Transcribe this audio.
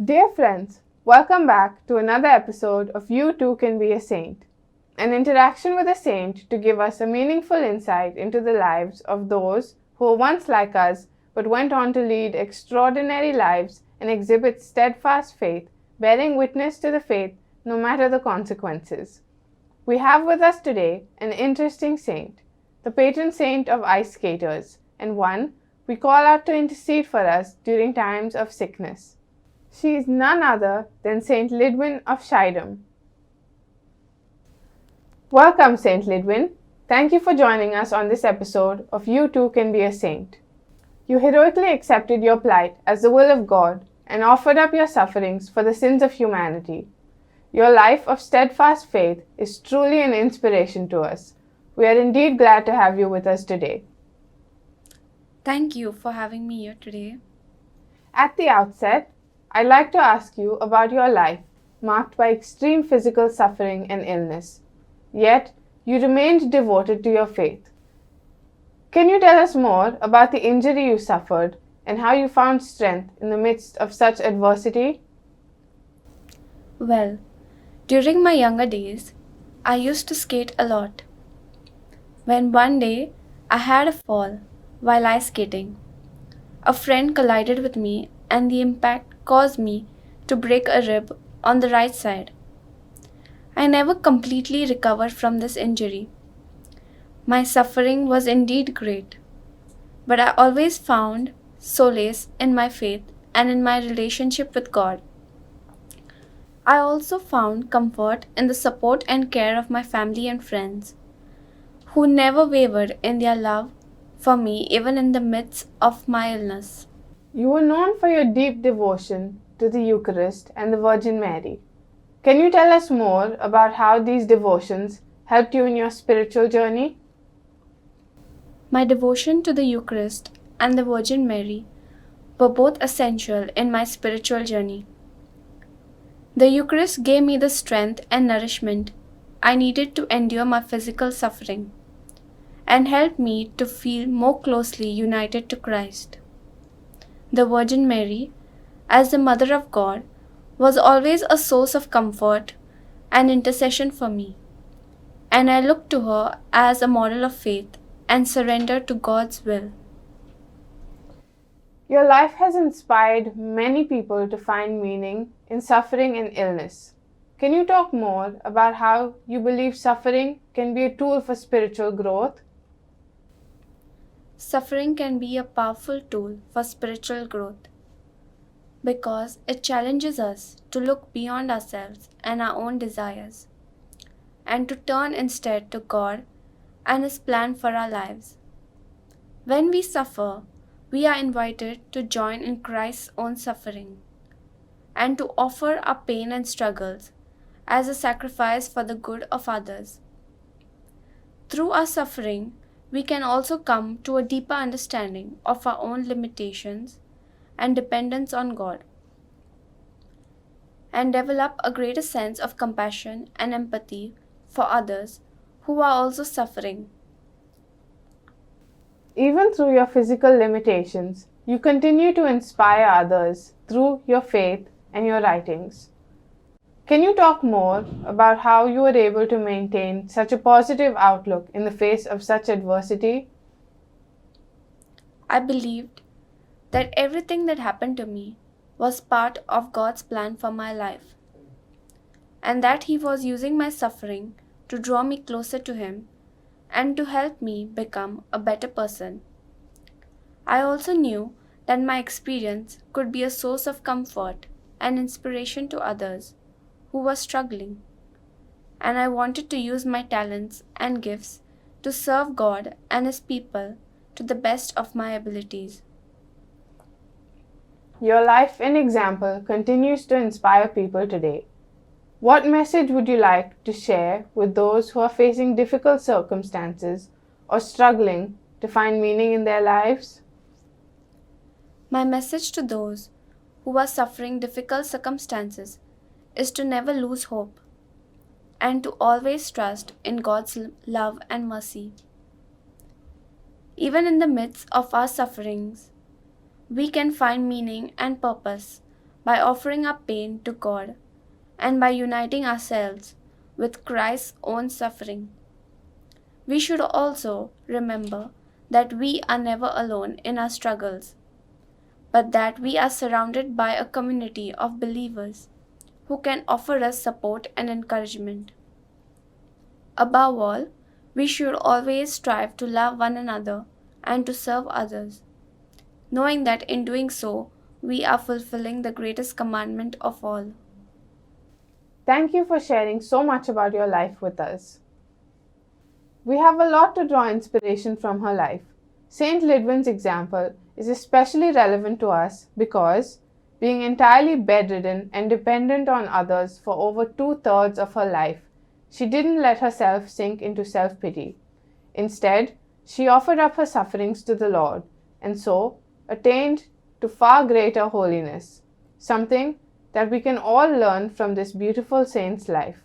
Dear friends, welcome back to another episode of You Too Can Be a Saint, an interaction with a saint to give us a meaningful insight into the lives of those who were once like us but went on to lead extraordinary lives and exhibit steadfast faith, bearing witness to the faith no matter the consequences. We have with us today an interesting saint, the patron saint of ice skaters, and one we call out to intercede for us during times of sickness. She is none other than Saint Lydwine of Schiedam. Welcome, Saint Lydwine. Thank you for joining us on this episode of You Too Can Be a Saint. You heroically accepted your plight as the will of God and offered up your sufferings for the sins of humanity. Your life of steadfast faith is truly an inspiration to us. We are indeed glad to have you with us today. Thank you for having me here today. At the outset, I'd like to ask you about your life, marked by extreme physical suffering and illness. Yet, you remained devoted to your faith. Can you tell us more about the injury you suffered and how you found strength in the midst of such adversity? Well, during my younger days, I used to skate a lot. When one day I had a fall while ice skating, a friend collided with me and the impact caused me to break a rib on the right side. I never completely recovered from this injury. My suffering was indeed great, but I always found solace in my faith and in my relationship with God. I also found comfort in the support and care of my family and friends, who never wavered in their love for me even in the midst of my illness. You were known for your deep devotion to the Eucharist and the Virgin Mary. Can you tell us more about how these devotions helped you in your spiritual journey? My devotion to the Eucharist and the Virgin Mary were both essential in my spiritual journey. The Eucharist gave me the strength and nourishment I needed to endure my physical suffering and helped me to feel more closely united to Christ. The Virgin Mary, as the Mother of God, was always a source of comfort and intercession for me, and I looked to her as a model of faith and surrender to God's will. Your life has inspired many people to find meaning in suffering and illness. Can you talk more about how you believe suffering can be a tool for spiritual growth? Suffering can be a powerful tool for spiritual growth because it challenges us to look beyond ourselves and our own desires and to turn instead to God and His plan for our lives. When we suffer, we are invited to join in Christ's own suffering and to offer our pain and struggles as a sacrifice for the good of others. Through our suffering, we can also come to a deeper understanding of our own limitations and dependence on God, and develop a greater sense of compassion and empathy for others who are also suffering. Even through your physical limitations, you continue to inspire others through your faith and your writings. Can you talk more about how you were able to maintain such a positive outlook in the face of such adversity? I believed that everything that happened to me was part of God's plan for my life, and that He was using my suffering to draw me closer to Him and to help me become a better person. I also knew that my experience could be a source of comfort and inspiration to others who were struggling, and I wanted to use my talents and gifts to serve God and His people to the best of my abilities. Your life and example continues to inspire people today. What message would you like to share with those who are facing difficult circumstances or struggling to find meaning in their lives? My message to those who are suffering difficult circumstances is to never lose hope and to always trust in God's love and mercy. Even in the midst of our sufferings, we can find meaning and purpose by offering our pain to God and by uniting ourselves with Christ's own suffering. We should also remember that we are never alone in our struggles, but that we are surrounded by a community of believers who can offer us support and encouragement. Above all, we should always strive to love one another and to serve others, knowing that in doing so, we are fulfilling the greatest commandment of all. Thank you for sharing so much about your life with us. We have a lot to draw inspiration from her life. Saint Lydwine's example is especially relevant to us because, being entirely bedridden and dependent on others for over 2/3 of her life, she didn't let herself sink into self-pity. Instead, she offered up her sufferings to the Lord and so attained to far greater holiness, something that we can all learn from this beautiful saint's life.